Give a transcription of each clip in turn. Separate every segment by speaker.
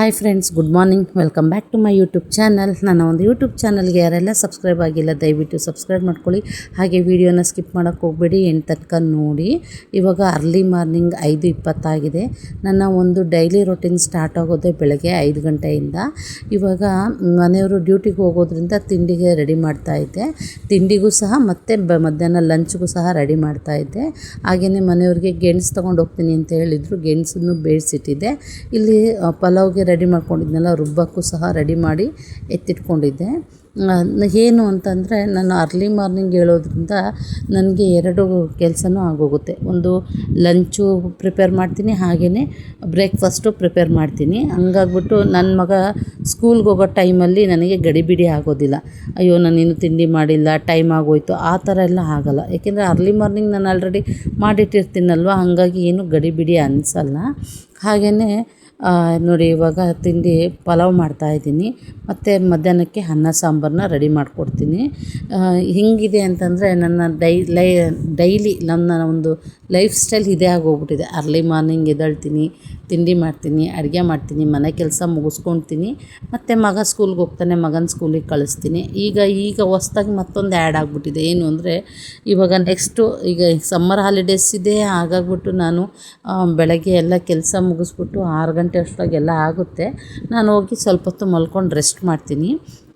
Speaker 1: Hi friends, good morning. Welcome back to my YouTube channel. ನನ್ನ ಒಂದು YouTube ಚಾನಲ್ಗೆ ಯಾರೆಲ್ಲ ಸಬ್ಸ್ಕ್ರೈಬ್ ಆಗಿಲ್ಲ ದಯವಿಟ್ಟು ಸಬ್ಸ್ಕ್ರೈಬ್ ಮಾಡ್ಕೊಳ್ಳಿ. ಹಾಗೆ ವಿಡಿಯೋನ ಸ್ಕಿಪ್ ಮಾಡೋಕ್ಕೆ ಹೋಗಬೇಡಿ, ಎಂಟು ತನಕ ನೋಡಿ. ಇವಾಗ ಅರ್ಲಿ ಮಾರ್ನಿಂಗ್ 5:20 ಆಗಿದೆ. ನನ್ನ ಒಂದು ಡೈಲಿ ರೊಟೀನ್ ಸ್ಟಾರ್ಟ್ ಆಗೋದೇ ಬೆಳಗ್ಗೆ 5 ಗಂಟೆಯಿಂದ. ಇವಾಗ ಮನೆಯವರು ಡ್ಯೂಟಿಗೆ ಹೋಗೋದ್ರಿಂದ ತಿಂಡಿಗೆ ರೆಡಿ ಮಾಡ್ತಾಯಿದ್ದೆ. ತಿಂಡಿಗೂ ಸಹ ಮತ್ತು ಮಧ್ಯಾಹ್ನ ಲಂಚ್ಗೂ ಸಹ ರೆಡಿ ಮಾಡ್ತಾಯಿದ್ದೆ. ಹಾಗೆಯೇ ಮನೆಯವ್ರಿಗೆ ಗೆಣಸು ತೊಗೊಂಡು ಹೋಗ್ತೀನಿ ಅಂತ ಹೇಳಿದರು. ಗೆಣಸನ್ನು ಬೇಯಿಸಿಟ್ಟಿದ್ದೆ. ಇಲ್ಲಿ ಪಲಾವ್ಗೆ ರೆಡಿ ಮಾಡ್ಕೊಂಡಿದ್ನೆಲ್ಲ ರುಬ್ಬಕ್ಕೂ ಸಹ ರೆಡಿ ಮಾಡಿ ಎತ್ತಿಟ್ಕೊಂಡಿದ್ದೆ. ಏನು ಅಂತಂದರೆ ನಾನು ಅರ್ಲಿ ಮಾರ್ನಿಂಗ್ ಹೇಳೋದ್ರಿಂದ ನನಗೆ 2 ಕೆಲಸನೂ ಆಗೋಗುತ್ತೆ. ಒಂದು ಲಂಚು ಪ್ರಿಪೇರ್ ಮಾಡ್ತೀನಿ, ಹಾಗೆಯೇ ಬ್ರೇಕ್ಫಾಸ್ಟು ಪ್ರಿಪೇರ್ ಮಾಡ್ತೀನಿ. ಹಂಗಾಗ್ಬಿಟ್ಟು ನನ್ನ ಮಗ ಸ್ಕೂಲ್ಗೆ ಹೋಗೋ ಟೈಮಲ್ಲಿ ನನಗೆ ಗಡಿಬಿಡಿ ಆಗೋದಿಲ್ಲ. ಅಯ್ಯೋ ನಾನಿನ್ನು ತಿಂಡಿ ಮಾಡಿಲ್ಲ, ಟೈಮ್ ಆಗೋಯ್ತು, ಆ ಥರ ಎಲ್ಲ ಆಗೋಲ್ಲ. ಏಕೆಂದರೆ ಅರ್ಲಿ ಮಾರ್ನಿಂಗ್ ನಾನು ಆಲ್ರೆಡಿ ಮಾಡಿಟ್ಟಿರ್ತೀನಲ್ವ, ಹಾಗಾಗಿ ಏನು ಗಡಿಬಿಡಿ ಅನಿಸಲ್ಲ. ಹಾಗೆಯೇ ನೋಡಿ, ಇವಾಗ ತಿಂಡಿ ಪಲಾವ್ ಮಾಡ್ತಾಯಿದ್ದೀನಿ ಮತ್ತು ಮಧ್ಯಾಹ್ನಕ್ಕೆ ಅನ್ನ ಸಾಂಬಾರನ್ನ ರೆಡಿ ಮಾಡಿಕೊಡ್ತೀನಿ. ಹೇಗಿದೆ ಅಂತಂದರೆ ನನ್ನ ಡೈಲಿ ನನ್ನ ಒಂದು ಲೈಫ್ ಸ್ಟೈಲ್ ಇದೇ ಆಗೋಗ್ಬಿಟ್ಟಿದೆ. ಅರ್ಲಿ ಮಾರ್ನಿಂಗ್ ಎದ್ದೇಳ್ತೀನಿ, ತಿಂಡಿ ಮಾಡ್ತೀನಿ, ಅಡುಗೆ ಮಾಡ್ತೀನಿ, ಮನೆ ಕೆಲಸ ಮುಗಿಸ್ಕೊಳ್ತೀನಿ, ಮತ್ತು ಮಗ ಸ್ಕೂಲ್ಗೆ ಹೋಗ್ತಾನೆ, ಮಗನ ಸ್ಕೂಲಿಗೆ ಕಳಿಸ್ತೀನಿ. ಈಗ ಹೊಸ್ದಾಗಿ ಮತ್ತೊಂದು ಆ್ಯಡ್ ಆಗಿಬಿಟ್ಟಿದೆ. ಏನು ಅಂದರೆ ಇವಾಗ ನೆಕ್ಸ್ಟು ಈಗ ಸಮ್ಮರ್ ಹಾಲಿಡೇಸ್ ಇದೆ. ಹಾಗಾಗ್ಬಿಟ್ಟು ನಾನು ಬೆಳಗ್ಗೆ ಎಲ್ಲ ಕೆಲಸ ಮುಗಿಸ್ಬಿಟ್ಟು 6 ಗಂಟೆ ಅಷ್ಟೊಳಗೆಲ್ಲ ಆಗುತ್ತೆ. ನಾನು ಹೋಗಿ ಸ್ವಲ್ಪ ಹೊತ್ತು ಮಲ್ಕೊಂಡು ರೆಸ್ಟ್ ಮಾಡ್ತೀನಿ.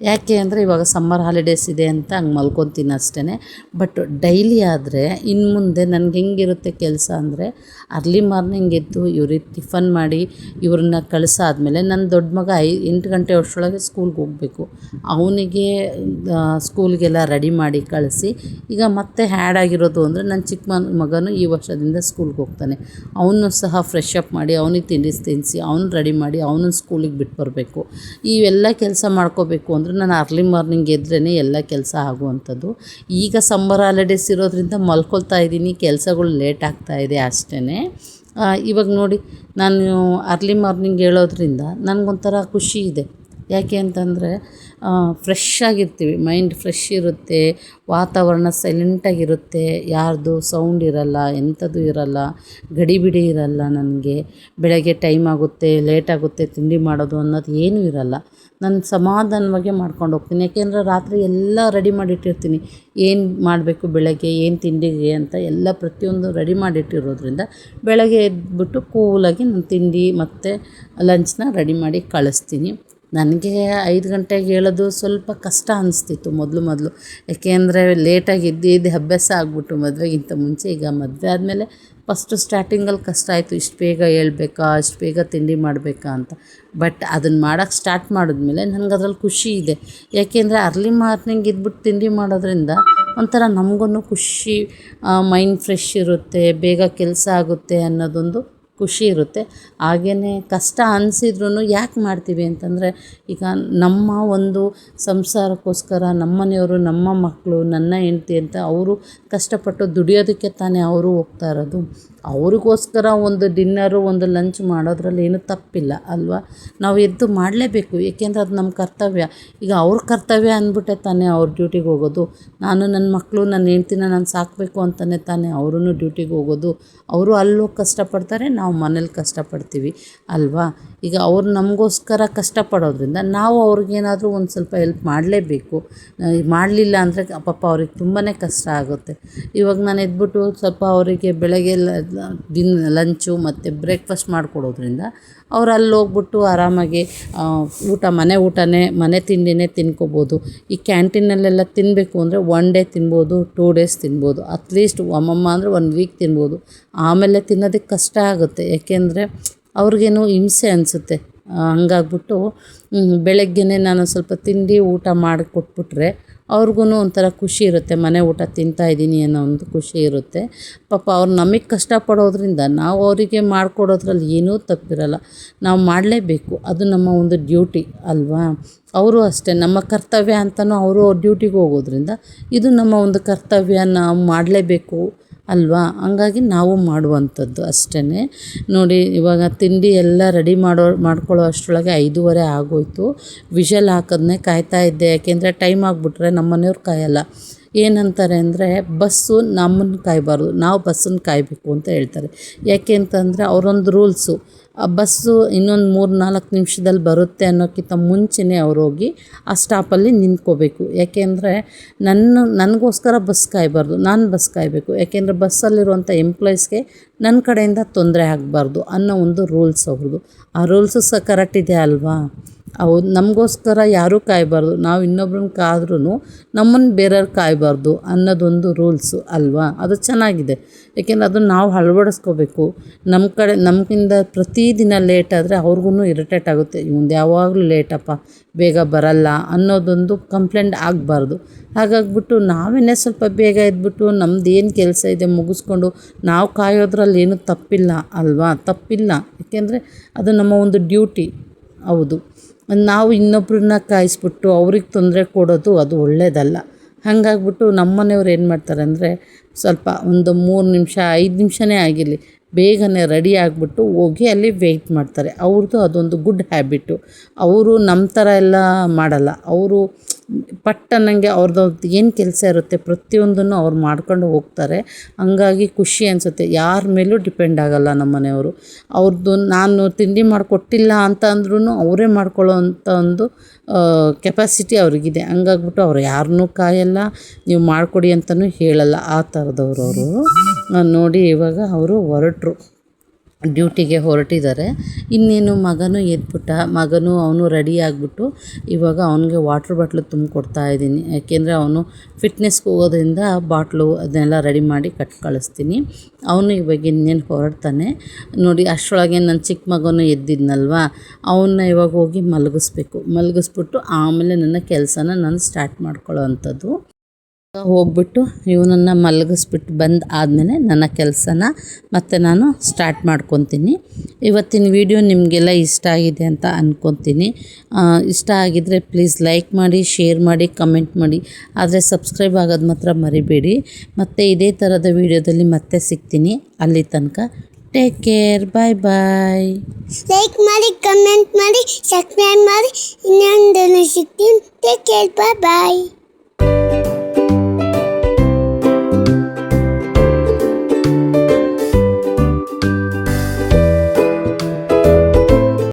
Speaker 1: ಯಾಕೆ ಅಂದರೆ ಇವಾಗ ಸಮ್ಮರ್ ಹಾಲಿಡೇಸ್ ಇದೆ ಅಂತ ಹಂಗೆ ಮಲ್ಕೊತೀನಿ ಅಷ್ಟೇ. ಬಟ್ ಡೈಲಿ ಆದರೆ ಇನ್ನು ಮುಂದೆ ನನಗೆ ಹೆಂಗಿರುತ್ತೆ ಕೆಲಸ ಅಂದರೆ, ಅರ್ಲಿ ಮಾರ್ನಿಂಗ್ ಎದ್ದು ಇವ್ರಿಗೆ ಟಿಫನ್ ಮಾಡಿ ಇವ್ರನ್ನ ಕಳಿಸಾದ್ಮೇಲೆ ನನ್ನ ದೊಡ್ಡ ಮಗ 8 ಗಂಟೆ ಅಷ್ಟರೊಳಗೆ ಸ್ಕೂಲ್ಗೆ ಹೋಗಬೇಕು. ಅವನಿಗೆ ಸ್ಕೂಲ್ಗೆಲ್ಲ ರೆಡಿ ಮಾಡಿ ಕಳಿಸಿ, ಈಗ ಮತ್ತೆ ಹ್ಯಾಡ್ ಆಗಿರೋದು ಅಂದರೆ ನನ್ನ ಚಿಕ್ಕ ಮಗನೂ ಈ ವರ್ಷದಿಂದ ಸ್ಕೂಲ್ಗೆ ಹೋಗ್ತಾನೆ. ಅವನು ಸಹ ಫ್ರೆಶ್ ಅಪ್ ಮಾಡಿ ಅವನಿಗೆ ತಿನ್ನಿಸಿ ಅವನು ರೆಡಿ ಮಾಡಿ ಅವನನ್ನು ಸ್ಕೂಲಿಗೆ ಬಿಟ್ಟು ಬರಬೇಕು. ಇವೆಲ್ಲ ಕೆಲಸ ಮಾಡ್ಕೋಬೇಕು ಅಂದರೆ ನಾನು ಅರ್ಲಿ ಮಾರ್ನಿಂಗ್ ಎದ್ರೇ ಎಲ್ಲ ಕೆಲಸ ಆಗುವಂಥದ್ದು. ಈಗ ಸಮ್ಮರ್ ಹಾಲಿಡೇಸ್ ಇರೋದ್ರಿಂದ ಮಲ್ಕೊಳ್ತಾ ಇದ್ದೀನಿ, ಕೆಲಸಗಳು ಲೇಟ್ ಆಗ್ತಾಯಿದೆ ಅಷ್ಟೇ. ಇವಾಗ ನೋಡಿ, ನಾನು ಅರ್ಲಿ ಮಾರ್ನಿಂಗ್ ಹೇಳೋದ್ರಿಂದ ನನಗೊಂಥರ ಖುಷಿ ಇದೆ. ಯಾಕೆ ಅಂತಂದರೆ ಫ್ರೆಶ್ ಆಗಿರ್ತೀವಿ, ಮೈಂಡ್ ಫ್ರೆಶ್ ಇರುತ್ತೆ, ವಾತಾವರಣ ಸೈಲೆಂಟಾಗಿರುತ್ತೆ, ಯಾರ್ದು ಸೌಂಡ್ ಇರಲ್ಲ, ಎಂಥದ್ದು ಇರಲ್ಲ, ಗಡಿಬಿಡಿ ಇರಲ್ಲ. ನನಗೆ ಬೆಳಗ್ಗೆ ಟೈಮ್ ಆಗುತ್ತೆ, ಲೇಟ್ ಆಗುತ್ತೆ ತಿಂಡಿ ಮಾಡೋದು ಅನ್ನೋದು ಏನೂ ಇರಲ್ಲ. ನಾನು ಸಮಾಧಾನವಾಗಿ ಮಾಡ್ಕೊಂಡು ಹೋಗ್ತೀನಿ. ಯಾಕೆಂದರೆ ರಾತ್ರಿ ಎಲ್ಲ ರೆಡಿ ಮಾಡಿಟ್ಟಿರ್ತೀನಿ, ಏನು ಮಾಡಬೇಕು ಬೆಳಗ್ಗೆ, ಏನು ತಿಂಡಿಗೆ ಅಂತ ಎಲ್ಲ ಪ್ರತಿಯೊಂದು ರೆಡಿ ಮಾಡಿಟ್ಟಿರೋದ್ರಿಂದ ಬೆಳಗ್ಗೆ ಎದ್ಬಿಟ್ಟು ಕೂಲಾಗಿ ನಾನು ತಿಂಡಿ ಮತ್ತು ಲಂಚ್ನ ರೆಡಿ ಮಾಡಿ ಕಳಿಸ್ತೀನಿ. ನನಗೆ 5 ಗಂಟೆಗೆ ಹೇಳೋದು ಸ್ವಲ್ಪ ಕಷ್ಟ ಅನಿಸ್ತಿತ್ತು ಮೊದಲು. ಯಾಕೆಂದರೆ ಲೇಟಾಗಿ ಎದ್ದು ಅಭ್ಯಾಸ ಆಗಿಬಿಟ್ಟು ಮದುವೆಗಿಂತ ಮುಂಚೆ. ಈಗ ಮದುವೆ ಆದಮೇಲೆ ಫಸ್ಟು ಸ್ಟಾರ್ಟಿಂಗಲ್ಲಿ ಕಷ್ಟ ಆಯಿತು, ಇಷ್ಟು ಬೇಗ ಹೇಳ್ಬೇಕಾ, ಅಷ್ಟು ಬೇಗ ತಿಂಡಿ ಮಾಡಬೇಕಾ ಅಂತ. ಬಟ್ ಅದನ್ನು ಮಾಡೋಕ್ಕೆ ಸ್ಟಾರ್ಟ್ ಮಾಡಿದ್ಮೇಲೆ ನನಗೆ ಅದ್ರಲ್ಲಿ ಖುಷಿ ಇದೆ. ಯಾಕೆಂದರೆ ಅರ್ಲಿ ಮಾರ್ನಿಂಗ್ ಇದ್ಬಿಟ್ಟು ತಿಂಡಿ ಮಾಡೋದ್ರಿಂದ ಒಂಥರ ನಮಗೂ ಖುಷಿ, ಮೈಂಡ್ ಫ್ರೆಶ್ ಇರುತ್ತೆ, ಬೇಗ ಕೆಲಸ ಆಗುತ್ತೆ ಅನ್ನೋದೊಂದು ಖುಷಿ ಇರುತ್ತೆ. ಹಾಗೆಯೇ ಕಷ್ಟ ಅನಿಸಿದ್ರೂ ಯಾಕೆ ಮಾಡ್ತೀವಿ ಅಂತಂದರೆ, ಈಗ ನಮ್ಮ ಒಂದು ಸಂಸಾರಕ್ಕೋಸ್ಕರ ನಮ್ಮ ಮನೆಯವರು, ನಮ್ಮ ಮಕ್ಕಳು, ನನ್ನ ಹೆಂಡತಿ ಅಂತ ಅವರು ಕಷ್ಟಪಟ್ಟು ದುಡಿಯೋದಕ್ಕೆ ತಾನೇ ಅವರು ಹೋಗ್ತಾ ಇರೋದು. ಅವ್ರಿಗೋಸ್ಕರ ಒಂದು ಡಿನ್ನರು, ಒಂದು ಲಂಚ್ ಮಾಡೋದ್ರಲ್ಲಿ ಏನೂ ತಪ್ಪಿಲ್ಲ ಅಲ್ವಾ. ನಾವು ಎದ್ದು ಮಾಡಲೇಬೇಕು, ಏಕೆಂದರೆ ಅದು ನಮ್ಮ ಕರ್ತವ್ಯ. ಈಗ ಅವ್ರ ಕರ್ತವ್ಯ ಅಂದ್ಬಿಟ್ಟೆ ತಾನೇ ಅವ್ರು ಡ್ಯೂಟಿಗೆ ಹೋಗೋದು. ನಾನು ನನ್ನ ಮಕ್ಕಳು, ನನ್ನ ಹೆಂಡ್ತಿನ ನಾನು ಸಾಕಬೇಕು ಅಂತಲೇ ತಾನೇ ಅವರೂ ಡ್ಯೂಟಿಗೆ ಹೋಗೋದು. ಅವರು ಅಲ್ಲೋಗಿ ಕಷ್ಟಪಡ್ತಾರೆ, ನಾವು ಮನೇಲಿ ಕಷ್ಟಪಡ್ತೀವಿ ಅಲ್ವಾ. ಈಗ ಅವ್ರು ನಮಗೋಸ್ಕರ ಕಷ್ಟಪಡೋದ್ರಿಂದ ನಾವು ಅವ್ರಿಗೇನಾದರೂ ಒಂದು ಸ್ವಲ್ಪ ಹೆಲ್ಪ್ ಮಾಡಲೇಬೇಕು. ಮಾಡಲಿಲ್ಲ ಅಂದರೆ ಪಾಪ ಅವ್ರಿಗೆ ತುಂಬಾ ಕಷ್ಟ ಆಗುತ್ತೆ. ಇವಾಗ ನಾನು ಎದ್ಬಿಟ್ಟು ಸ್ವಲ್ಪ ಅವರಿಗೆ ಬೆಳಗ್ಗೆ ಲಂಚು ಮತ್ತು ಬ್ರೇಕ್ಫಾಸ್ಟ್ ಮಾಡಿಕೊಡೋದ್ರಿಂದ ಅವ್ರು ಅಲ್ಲಿ ಹೋಗ್ಬಿಟ್ಟು ಆರಾಮಾಗಿ ಮನೆ ಊಟನೇ, ಮನೆ ತಿಂಡಿನೇ ತಿನ್ಕೋಬೋದು. ಈ ಕ್ಯಾಂಟೀನಲ್ಲೆಲ್ಲ ತಿನ್ನಬೇಕು ಅಂದರೆ 1 ಡೇ ತಿನ್ಬೋದು, 2 ಡೇಸ್ ತಿನ್ಬೋದು, ಅಟ್ಲೀಸ್ಟ್ ಒಮ್ಮಮ್ಮ ಅಂದರೆ 1 ವೀಕ್ ತಿನ್ಬೋದು. ಆಮೇಲೆ ತಿನ್ನೋದಕ್ಕೆ ಕಷ್ಟ ಆಗುತ್ತೆ, ಯಾಕೆಂದರೆ ಅವ್ರಿಗೇನೋ ಹಿಂಸೆ ಅನಿಸುತ್ತೆ. ಹಂಗಾಗ್ಬಿಟ್ಟು ಬೆಳಗ್ಗೆನೇ ನಾನು ಸ್ವಲ್ಪ ತಿಂಡಿ ಊಟ ಮಾಡಿ ಕೊಟ್ಬಿಟ್ರೆ ಅವ್ರಿಗೂ ಒಂಥರ ಖುಷಿ ಇರುತ್ತೆ, ಮನೆ ಊಟ ತಿಂತಾಯಿದ್ದೀನಿ ಅನ್ನೋ ಒಂದು ಖುಷಿ ಇರುತ್ತೆ. ಪಾಪ ಅವ್ರು ನಮಗೆ ಕಷ್ಟಪಡೋದ್ರಿಂದ ನಾವು ಅವರಿಗೆ ಮಾಡಿಕೊಡೋದ್ರಲ್ಲಿ ಏನೂ ತಪ್ಪಿರಲ್ಲ. ನಾವು ಮಾಡಲೇಬೇಕು, ಅದು ನಮ್ಮ ಒಂದು ಡ್ಯೂಟಿ ಅಲ್ವಾ. ಅವರು ಅಷ್ಟೇ, ನಮ್ಮ ಕರ್ತವ್ಯ ಅಂತಲೂ ಅವರು ಡ್ಯೂಟಿಗೆ ಹೋಗೋದ್ರಿಂದ ಇದು ನಮ್ಮ ಒಂದು ಕರ್ತವ್ಯ, ನಾವು ಮಾಡಲೇಬೇಕು ಅಲ್ವಾ. ಹಂಗಾಗಿ ನಾವು ಮಾಡುವಂಥದ್ದು ಅಷ್ಟೇ. ನೋಡಿ, ಇವಾಗ ತಿಂಡಿ ಎಲ್ಲ ರೆಡಿ ಮಾಡ್ಕೊಳ್ಳೋ ಅಷ್ಟರೊಳಗೆ 5:30 ಆಗೋಯ್ತು. ವಿಷಲ್ ಹಾಕೋದನ್ನೇ ಕಾಯ್ತಾ ಇದ್ದೆ, ಯಾಕೆಂದರೆ ಟೈಮ್ ಆಗಿಬಿಟ್ರೆ ನಮ್ಮ ಮನೆಯವ್ರು ಕಾಯಲ್ಲ. ಏನಂತಾರೆ ಅಂದರೆ ಬಸ್ಸು ನಮ್ಮನ್ನು ಕಾಯಬಾರ್ದು, ನಾವು ಬಸ್ಸನ್ನು ಕಾಯಬೇಕು ಅಂತ ಹೇಳ್ತಾರೆ. ಯಾಕೆ ಅಂತಂದರೆ ಅವರೊಂದು ರೂಲ್ಸು, ಆ ಬಸ್ಸು ಇನ್ನೊಂದು 3-4 ನಿಮಿಷದಲ್ಲಿ ಬರುತ್ತೆ ಅನ್ನೋಕ್ಕಿಂತ ಮುಂಚೆನೇ ಅವ್ರು ಹೋಗಿ ಆ ಸ್ಟಾಪಲ್ಲಿ ನಿಂತ್ಕೋಬೇಕು. ಯಾಕೆಂದರೆ ನನಗೋಸ್ಕರ ಬಸ್ ಕಾಯಬಾರ್ದು, ನಾನು ಬಸ್ ಕಾಯಬೇಕು. ಯಾಕೆಂದರೆ ಬಸ್ಸಲ್ಲಿರುವಂಥ ಎಂಪ್ಲಾಯೀಸ್ಗೆ ನನ್ನ ಕಡೆಯಿಂದ ತೊಂದರೆ ಆಗಬಾರ್ದು ಅನ್ನೋ ಒಂದು ರೂಲ್ಸ್ ಅವ್ರದ್ದು. ಆ ರೂಲ್ಸು ಸಹ ಕರೆಕ್ಟ್ ಇದೆ ಅಲ್ವಾ? ಹೌದು, ನಮಗೋಸ್ಕರ ಯಾರೂ ಕಾಯಬಾರ್ದು, ನಾವು ಇನ್ನೊಬ್ರನ್ನ ಕಾದ್ರೂ ನಮ್ಮನ್ನು ಬೇರೆಯವ್ರು ಕಾಯಬಾರ್ದು ಅನ್ನೋದೊಂದು ರೂಲ್ಸು ಅಲ್ವಾ? ಅದು ಚೆನ್ನಾಗಿದೆ. ಏಕೆಂದರೆ ಅದನ್ನು ನಾವು ಅಳವಡಿಸ್ಕೋಬೇಕು. ನಮಗಿಂದ ಪ್ರತಿದಿನ ಲೇಟ್ ಆದರೆ ಅವ್ರಿಗೂ ಇರಿಟೇಟ್ ಆಗುತ್ತೆ, ಇವಂದು ಯಾವಾಗಲೂ ಲೇಟಪ್ಪ, ಬೇಗ ಬರಲ್ಲ ಅನ್ನೋದೊಂದು ಕಂಪ್ಲೇಂಟ್ ಆಗಬಾರ್ದು. ಹಾಗಾಗ್ಬಿಟ್ಟು ನಾವೇ ಸ್ವಲ್ಪ ಬೇಗ ಎದ್ಬಿಟ್ಟು ನಮ್ದು ಏನು ಕೆಲಸ ಇದೆ ಮುಗಿಸ್ಕೊಂಡು ನಾವು ಕಾಯೋದ್ರಲ್ಲಿ ಏನೂ ತಪ್ಪಿಲ್ಲ ಅಲ್ವಾ? ತಪ್ಪಿಲ್ಲ, ಏಕೆಂದರೆ ಅದು ನಮ್ಮ ಒಂದು ಡ್ಯೂಟಿ. ಹೌದು, ನಾವು ಇನ್ನೊಬ್ರನ್ನ ಕಾಯಿಸ್ಬಿಟ್ಟು ಅವ್ರಿಗೆ ತೊಂದರೆ ಕೊಡೋದು ಅದು ಒಳ್ಳೆಯದಲ್ಲ. ಹಾಗಾಗ್ಬಿಟ್ಟು ನಮ್ಮ ಮನೆಯವ್ರು ಏನು ಮಾಡ್ತಾರೆ ಅಂದರೆ, ಸ್ವಲ್ಪ ಒಂದು 3 ನಿಮಿಷ 5 ನಿಮಿಷನೇ ಆಗಿರಲಿ, ಬೇಗನೆ ರೆಡಿ ಆಗಿಬಿಟ್ಟು ಹೋಗಿ ಅಲ್ಲಿ ವೆಯ್ಟ್ ಮಾಡ್ತಾರೆ. ಅವ್ರದ್ದು ಅದೊಂದು ಗುಡ್ ಹ್ಯಾಬಿಟ್ಟು. ಅವರು ನಮ್ಮ ಥರ ಎಲ್ಲ ಮಾಡಲ್ಲ. ಅವರು ಪಟ್ ಅನ್ನಂಗೆ ಅವ್ರದ್ದು ಏನು ಕೆಲಸ ಇರುತ್ತೆ ಪ್ರತಿಯೊಂದನ್ನು ಅವ್ರು ಮಾಡ್ಕೊಂಡು ಹೋಗ್ತಾರೆ. ಹಂಗಾಗಿ ಖುಷಿ ಅನಿಸುತ್ತೆ. ಯಾರ ಮೇಲೂ ಡಿಪೆಂಡ್ ಆಗೋಲ್ಲ ನಮ್ಮ ಮನೆಯವರು. ಅವ್ರದ್ದು ನಾನು ತಿಂಡಿ ಮಾಡಿಕೊಟ್ಟಿಲ್ಲ ಅಂತ ಅಂದ್ರೂ ಅವರೇ ಮಾಡ್ಕೊಳ್ಳೋ ಅಂಥ ಒಂದು ಕೆಪಾಸಿಟಿ ಅವ್ರಿಗಿದೆ. ಹಂಗಾಗ್ಬಿಟ್ಟು ಅವ್ರು ಯಾರನ್ನೂ ಕಾಯಲ್ಲ, ನೀವು ಮಾಡಿಕೊಡಿ ಅಂತಲೂ ಹೇಳಲ್ಲ. ಆ ಥರದವ್ರು ಅವರು. ನೋಡಿ ಇವಾಗ ಅವರು ಹೊರಟರು, ಡ್ಯೂಟಿಗೆ ಹೊರಟಿದ್ದಾರೆ. ಇನ್ನೇನು ಮಗನೂ ಎದ್ಬಿಟ್ಟ. ಅವನು ರೆಡಿ ಆಗಿಬಿಟ್ಟು ಇವಾಗ ಅವನಿಗೆ ವಾಟ್ರ್ ಬಾಟ್ಲು ತುಂಬಿಕೊಡ್ತಾ ಇದ್ದೀನಿ. ಯಾಕೆಂದರೆ ಅವನು ಫಿಟ್ನೆಸ್ಗೆ ಹೋಗೋದ್ರಿಂದ ಬಾಟ್ಲು ಅದನ್ನೆಲ್ಲ ರೆಡಿ ಮಾಡಿ ಕಟ್ಟಿ ಕಳಿಸ್ತೀನಿ. ಅವನು ಇವಾಗ ಇನ್ನೇನು ಹೊರಡ್ತಾನೆ. ನೋಡಿ ಅಷ್ಟರೊಳಗೆ ನನ್ನ ಚಿಕ್ಕ ಮಗನೂ ಎದ್ದಿದ್ನಲ್ವ, ಅವನ್ನ ಇವಾಗ ಹೋಗಿ ಮಲಗಿಸ್ಬಿಟ್ಟು ಆಮೇಲೆ ನನ್ನ ಕೆಲಸನ ನಾನು ಸ್ಟಾರ್ಟ್ ಮಾಡ್ಕೊಳ್ಳೋ ಅಂಥದ್ದು. ಹೋಗ್ಬಿಟ್ಟು ಇವನನ್ನು ಮಲಗಿಸ್ಬಿಟ್ಟು ಬಂದು ಆದಮೇಲೆ ನನ್ನ ಕೆಲಸನ ಮತ್ತೆ ನಾನು ಸ್ಟಾರ್ಟ್ ಮಾಡ್ಕೊತೀನಿ. ಇವತ್ತಿನ ವಿಡಿಯೋ ನಿಮಗೆಲ್ಲ ಇಷ್ಟ ಆಗಿದೆ ಅಂತ ಅಂದ್ಕೊತೀನಿ. ಇಷ್ಟ ಆಗಿದ್ದರೆ ಪ್ಲೀಸ್ ಲೈಕ್ ಮಾಡಿ, ಶೇರ್ ಮಾಡಿ, ಕಮೆಂಟ್ ಮಾಡಿ. ಆದರೆ ಸಬ್ಸ್ಕ್ರೈಬ್ ಆಗೋದು ಮಾತ್ರ ಮರಿಬೇಡಿ. ಮತ್ತು ಇದೇ ಥರದ ವಿಡಿಯೋದಲ್ಲಿ ಮತ್ತೆ ಸಿಗ್ತೀನಿ. ಅಲ್ಲಿ ತನಕ ಟೇಕ್ ಕೇರ್, ಬಾಯ್ ಬಾಯ್.
Speaker 2: ಲೈಕ್ ಮಾಡಿ, ಕಮೆಂಟ್ ಮಾಡಿ, ಸಬ್ಸ್ಕ್ರೈಬ್ ಮಾಡಿ. ಇನ್ನೊಂದು ಸಿಗ್ತೀನಿ. ಟೇಕ್ ಕೇರ್, ಬಾಯ್ ಬಾಯ್.